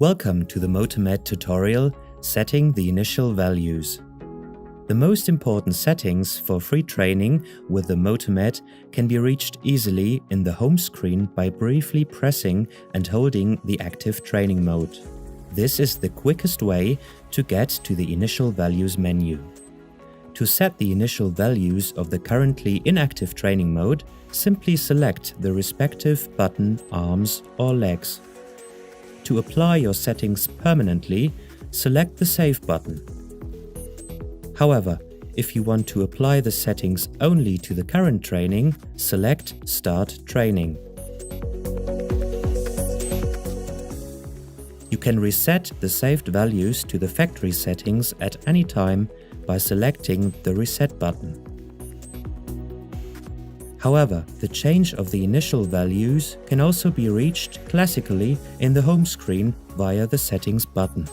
Welcome to the MOTOmed tutorial, Setting the Initial Values. The most important settings for free training with the MOTOmed can be reached easily in the home screen by briefly pressing and holding the active training mode. This is the quickest way to get to the Initial Values menu. To set the initial values of the currently inactive training mode, simply select the respective button, arms or legs. To apply your settings permanently, select the Save button. However, if you want to apply the settings only to the current training, select Start Training. You can reset the saved values to the factory settings at any time by selecting the Reset button. However, the change of the initial values can also be reached classically in the home screen via the Settings button.